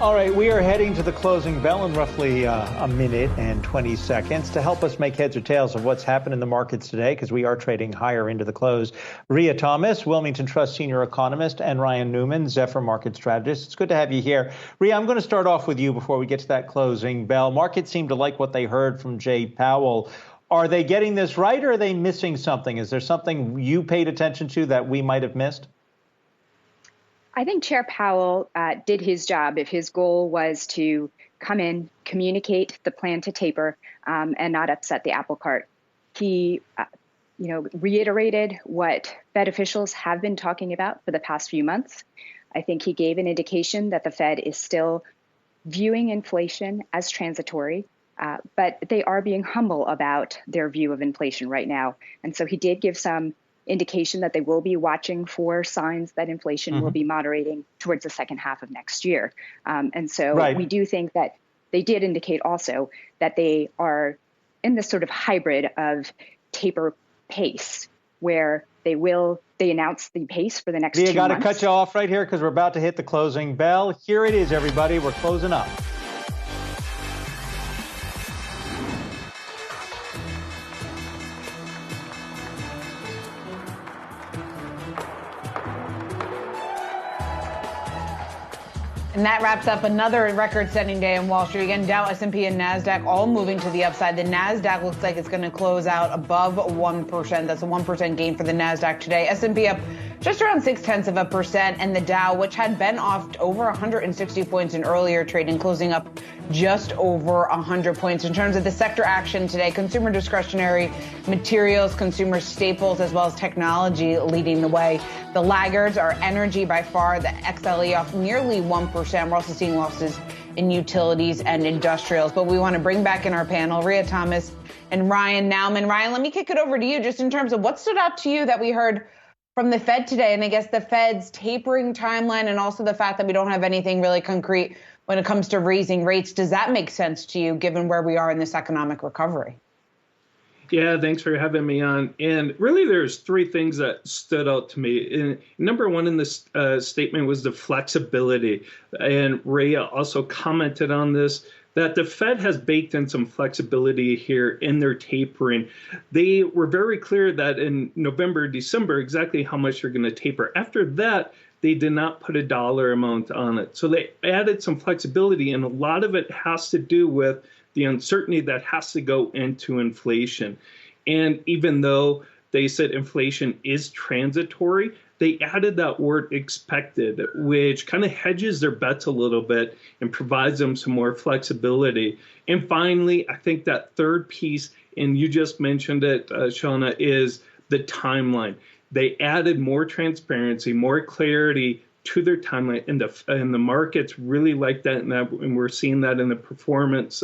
All right, we are heading to the closing bell in roughly a minute and 20 seconds. To help us make heads or tails of what's happened in the markets today, because we are trading higher into the close, Rhea Thomas, Wilmington Trust Senior Economist, and Ryan Nauman, Zephyr Market Strategist. It's good to have you here. Rhea, I'm going to start off with you before we get to that closing bell. Markets seem to like what they heard from Jay Powell. Are they getting this right, or are they missing something? Is there something you paid attention to that we might have missed? I think Chair Powell did his job. If his goal was to come in, communicate the plan to taper, and not upset the apple cart, he, reiterated what Fed officials have been talking about for the past few months. I think he gave an indication that the Fed is still viewing inflation as transitory, but they are being humble about their view of inflation right now. And so he did give some indication that they will be watching for signs that inflation will be moderating towards the second half of next year. And so we do think that they did indicate also that they are in this sort of hybrid of taper pace, where they announce the pace for the next 2 months. We got to cut you off right here because we're about to hit the closing bell. Here it is, everybody. We're closing up. And that wraps up another record-setting day in Wall Street. Again, Dow, S&P, and NASDAQ all moving to the upside. The NASDAQ looks like it's going to close out above 1%. That's a 1% gain for the NASDAQ today. S&P up just around 0.6%. And the Dow, which had been off over 160 points in earlier trading, closing up just over 100 points. In terms of the sector action today, consumer discretionary materials, consumer staples, as well as technology leading the way. The laggards are energy by far, the XLE off nearly 1%. We're also seeing losses in utilities and industrials. But we want to bring back in our panel Rhea Thomas and Ryan Nauman. Ryan, let me kick it over to you just in terms of what stood out to you that we heard from the Fed today, and I guess the Fed's tapering timeline, and also the fact that we don't have anything really concrete when it comes to raising rates. Does that make sense to you given where we are in this economic recovery? Yeah, thanks for having me on. And really, there's three things that stood out to me. And number one in this statement was the flexibility. And Rhea also commented on this, that the Fed has baked in some flexibility here in their tapering. They were very clear that in November, December, exactly how much they're going to taper. After that, they did not put a dollar amount on it. So they added some flexibility, and a lot of it has to do with the uncertainty that has to go into inflation. And even though they said inflation is transitory, they added that word expected, which kind of hedges their bets a little bit and provides them some more flexibility. And finally, I think that third piece, and you just mentioned it, Shauna, is the timeline. They added more transparency, more clarity to their timeline, and the markets really like that, and we're seeing that in the performance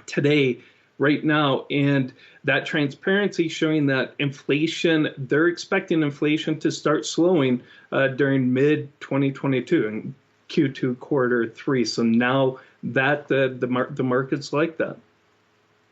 today, right now. And that transparency showing that inflation, they're expecting inflation to start slowing during mid-2022 and Q2 quarter 3. So now that the markets like that.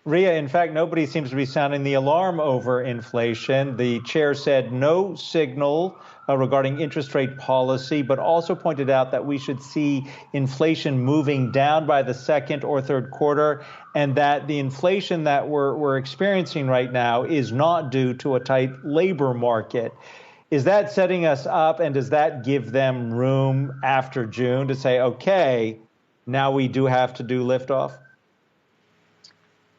Rhea, in fact, nobody seems to be sounding the alarm over inflation. The chair said no signal regarding interest rate policy, but also pointed out that we should see inflation moving down by the second or third quarter, and that the inflation that we're experiencing right now is not due to a tight labor market. Is that setting us up, and does that give them room after June to say, okay, now we do have to do liftoff?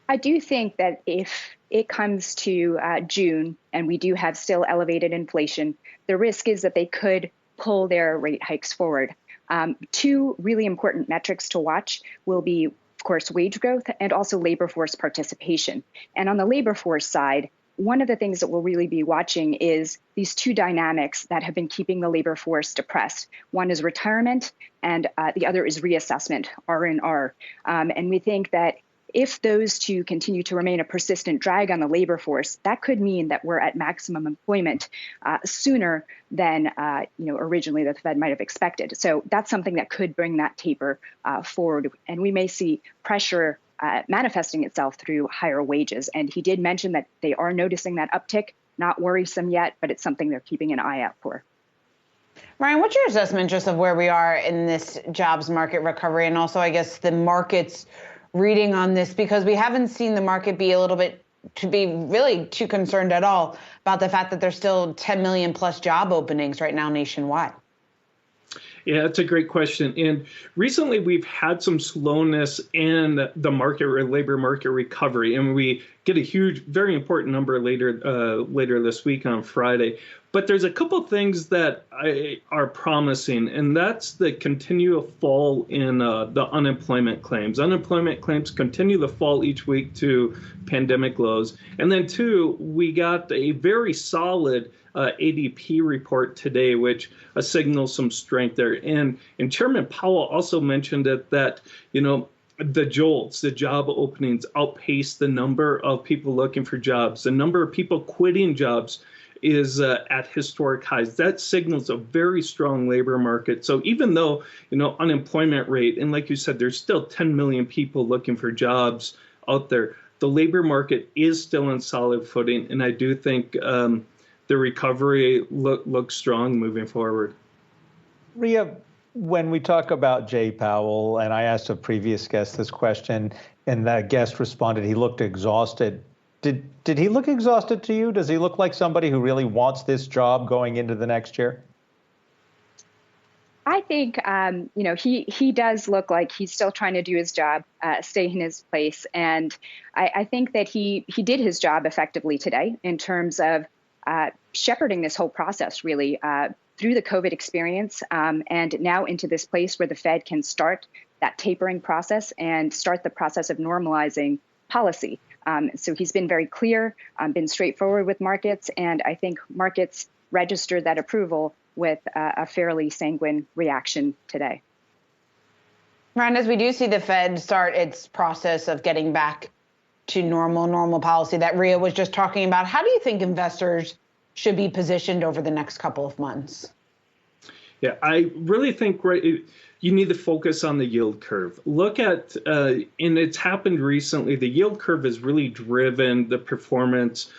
I do think that if it comes to June and we do have still elevated inflation, the risk is that they could pull their rate hikes forward. Two really important metrics to watch will be, of course, wage growth and also labor force participation. And on the labor force side, one of the things that we'll really be watching is these two dynamics that have been keeping the labor force depressed. One is retirement, and the other is reassessment, R&R. And we think that if those two continue to remain a persistent drag on the labor force, that could mean that we're at maximum employment sooner than originally the Fed might have expected. So that's something that could bring that taper forward, and we may see pressure manifesting itself through higher wages. And he did mention that they are noticing that uptick. Not worrisome yet, but it's something they're keeping an eye out for. Ryan, what's your assessment just of where we are in this jobs market recovery, and also, I guess, the market's reading on this? Because we haven't seen the market be a little bit to be really too concerned at all about the fact that there's still 10 million plus job openings right now nationwide. Yeah, that's a great question. And recently we've had some slowness in the market, labor market recovery, and we get a huge, very important number later this week on Friday. But there's a couple things that are promising, and that's the continual fall in the unemployment claims. Unemployment claims continue to fall each week to pandemic lows. And then two, we got a very solid ADP report today, which signals some strength there. And Chairman Powell also mentioned that, the jolts, the job openings outpace the number of people looking for jobs. The number of people quitting jobs is at historic highs. That signals a very strong labor market. So even though, unemployment rate, and like you said, there's still 10 million people looking for jobs out there, the labor market is still on solid footing. And I do think the recovery looks strong moving forward. Rhea, when we talk about Jay Powell, and I asked a previous guest this question, and that guest responded he looked exhausted. Did he look exhausted to you? Does he look like somebody who really wants this job going into the next year? I think, he does look like he's still trying to do his job, stay in his place. And I think that he did his job effectively today in terms of shepherding this whole process, really, through the COVID experience and now into this place where the Fed can start that tapering process and start the process of normalizing policy. So he's been very clear, been straightforward with markets, and I think markets registered that approval with a fairly sanguine reaction today. Ryan, as we do see the Fed start its process of getting back to normal policy that Rhea was just talking about, how do you think investors should be positioned over the next couple of months? Yeah, I really think you need to focus on the yield curve. Look at, and it's happened recently, the yield curve has really driven the performance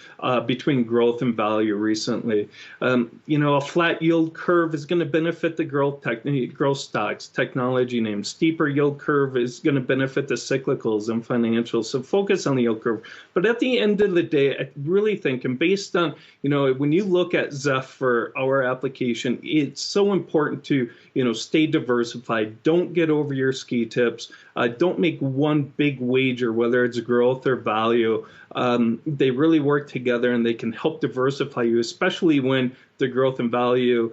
between growth and value recently. A flat yield curve is going to benefit the growth stocks, technology names. Steeper yield curve is going to benefit the cyclicals and financials. So focus on the yield curve. But at the end of the day, I really think, and based on, when you look at Zephyr, our application, it's so important to, stay diversified. Don't get over your ski tips. Don't make one big wager, whether it's growth or value. They really work together and they can help diversify you, especially when the growth and value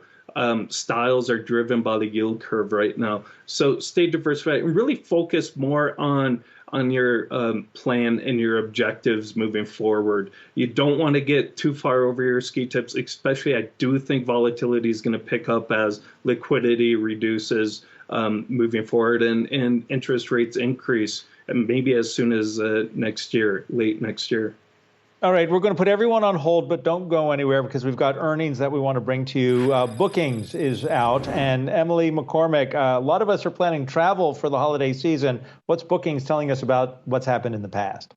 styles are driven by the yield curve right now. So stay diversified and really focus more on your plan and your objectives moving forward. You don't want to get too far over your ski tips, especially I do think volatility is going to pick up as liquidity reduces moving forward and interest rates increase, and maybe as soon as late next year. All right, we're going to put everyone on hold, but don't go anywhere because we've got earnings that we want to bring to you. Bookings is out, and Emily McCormick, a lot of us are planning travel for the holiday season. What's Bookings telling us about what's happened in the past?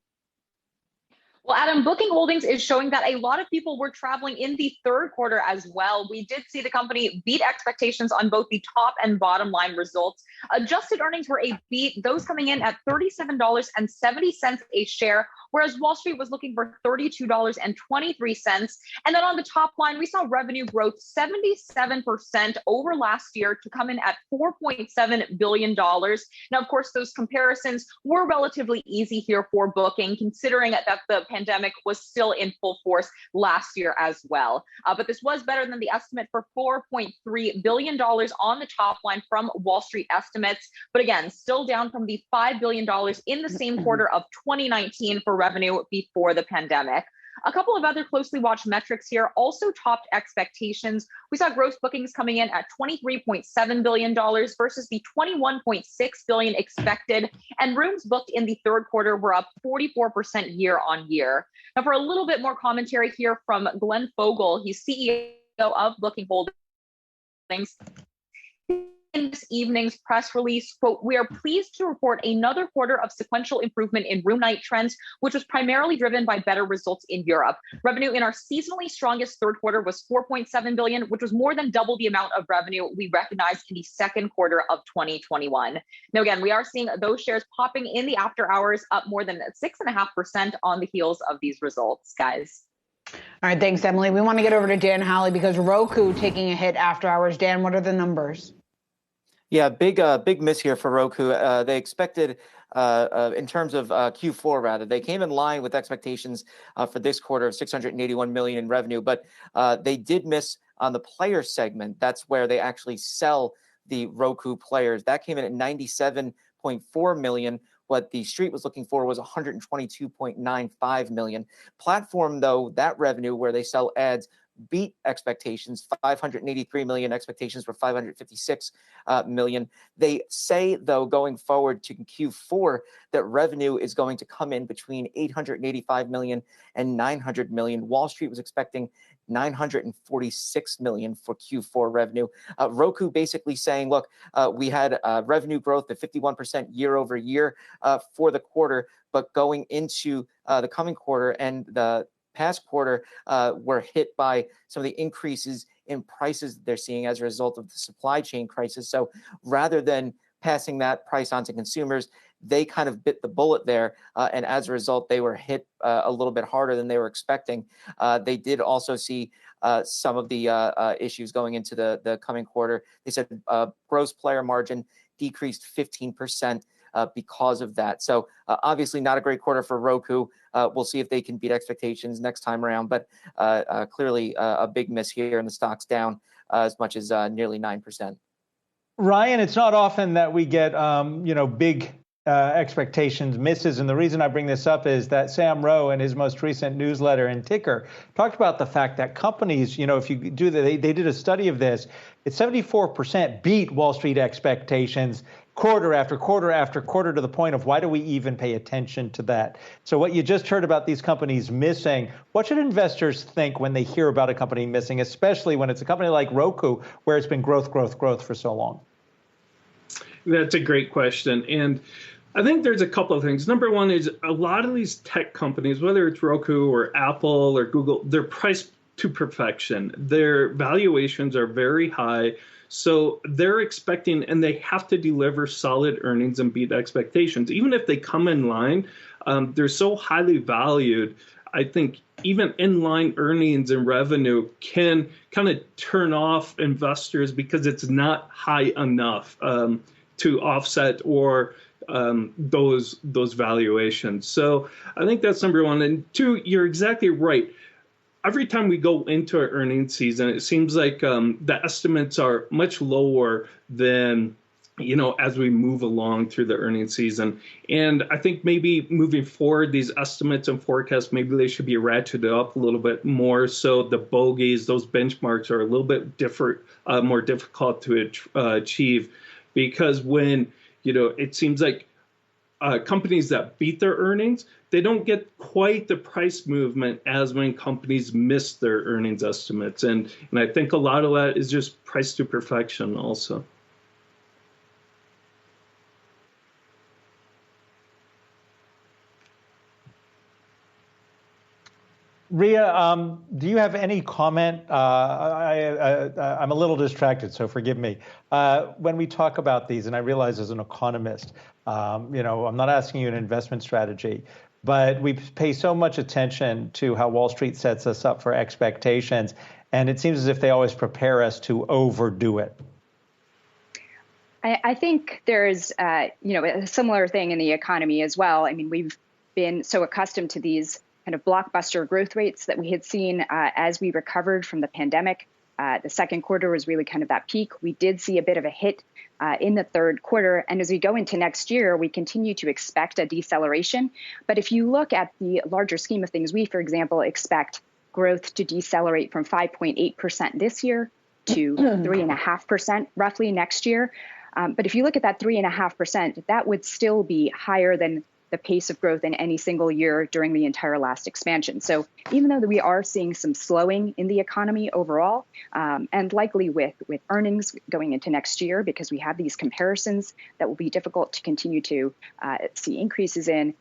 Well, Adam, Booking Holdings is showing that a lot of people were traveling in the third quarter as well. We did see the company beat expectations on both the top and bottom line results. Adjusted earnings were a beat, those coming in at $37.70 a share, whereas Wall Street was looking for $32.23. And then on the top line, we saw revenue growth 77% over last year to come in at $4.7 billion. Now, of course, those comparisons were relatively easy here for Booking, considering that the pandemic was still in full force last year as well. But this was better than the estimate for $4.3 billion on the top line from Wall Street estimates. But again, still down from the $5 billion in the same quarter of 2019 for revenue before the pandemic. A couple of other closely watched metrics here also topped expectations. We saw gross bookings coming in at $23.7 billion versus the $21.6 billion expected, and rooms booked in the third quarter were up 44% year on year. Now, for a little bit more commentary here from Glenn Fogel, he's CEO of Booking Holdings. in this evening's press release, quote, "We are pleased to report another quarter of sequential improvement in room night trends, which was primarily driven by better results in Europe. Revenue in our seasonally strongest third quarter was $4.7 billion, which was more than double the amount of revenue we recognized in the second quarter of 2021. Now, again, we are seeing those shares popping in the after hours, up more than 6.5% on the heels of these results, guys. All right, thanks, Emily. We want to get over to Dan Howley because Roku taking a hit after hours. Dan, what are the numbers? Yeah, big miss here for Roku. They expected, in terms of Q4 rather, they came in line with expectations for this quarter of $681 million in revenue, but they did miss on the player segment. That's where they actually sell the Roku players. That came in at $97.4 million. What the street was looking for was $122.95 million. Platform, though, that revenue where they sell ads beat expectations, $583 million. Expectations were $556 million. They say, though, going forward to Q4, that revenue is going to come in between $885 million and $900 million. Wall Street was expecting $946 million for Q4 revenue. Roku basically saying, look, we had revenue growth of 51% year over year for the quarter, but going into the coming quarter and the past quarter were hit by some of the increases in prices they're seeing as a result of the supply chain crisis. So rather than passing that price on to consumers, they kind of bit the bullet there. And as a result, they were hit a little bit harder than they were expecting. They did also see some of the issues going into the coming quarter. They said gross player margin decreased 15%. Because of that. So obviously not a great quarter for Roku. We'll see if they can beat expectations next time around, but clearly a big miss here, and the stock's down as much as nearly 9%. Ryan, it's not often that we get, big expectations misses. And the reason I bring this up is that Sam Rowe, in his most recent newsletter in Ticker, talked about the fact that companies, if you do they did a study of this, it's 74% beat Wall Street expectations quarter after quarter after quarter, to the point of why do we even pay attention to that? So what you just heard about these companies missing, what should investors think when they hear about a company missing, especially when it's a company like Roku, where it's been growth for so long? That's a great question. And I think there's a couple of things. Number one is a lot of these tech companies, whether it's Roku or Apple or Google, they're priced to perfection. Their valuations are very high. So they're expecting, and they have to deliver solid earnings and beat expectations. Even if they come in line, they're so highly valued. I think even inline earnings and revenue can kind of turn off investors because it's not high enough to offset or those valuations. So I think that's number one. And two, you're exactly right. Every time we go into our earnings season, it seems like the estimates are much lower than, as we move along through the earnings season. And I think maybe moving forward, these estimates and forecasts, maybe they should be ratcheted up a little bit more. So the bogeys, those benchmarks are a little bit different, more difficult to achieve, because when, it seems like companies that beat their earnings, they don't get quite the price movement as when companies miss their earnings estimates. And I think a lot of that is just price to perfection also. Rhea, do you have any comment? I'm a little distracted, so forgive me. When we talk about these, and I realize as an economist, I'm not asking you an investment strategy, but we pay so much attention to how Wall Street sets us up for expectations, and it seems as if they always prepare us to overdo it. I think there's, a similar thing in the economy as well. I mean, we've been so accustomed to these kind of blockbuster growth rates that we had seen as we recovered from the pandemic. The second quarter was really kind of that peak. We did see a bit of a hit in the third quarter. And as we go into next year, we continue to expect a deceleration. But if you look at the larger scheme of things, we, for example, expect growth to decelerate from 5.8% this year to 3.5% roughly next year. But if you look at that 3.5%, that would still be higher than the pace of growth in any single year during the entire last expansion. So even though we are seeing some slowing in the economy overall, and likely with earnings going into next year, because we have these comparisons that will be difficult to continue to see increases in,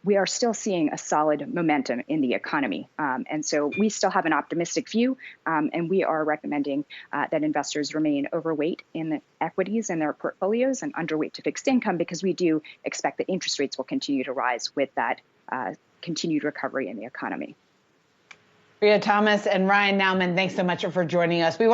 we are still seeing a solid momentum in the economy. And so we still have an optimistic view, and we are recommending that investors remain overweight in the equities in their portfolios and underweight to fixed income, because we do expect that interest rates will continue to rise with that continued recovery in the economy. Rhea Thomas and Ryan Nauman, thanks so much for joining us. We want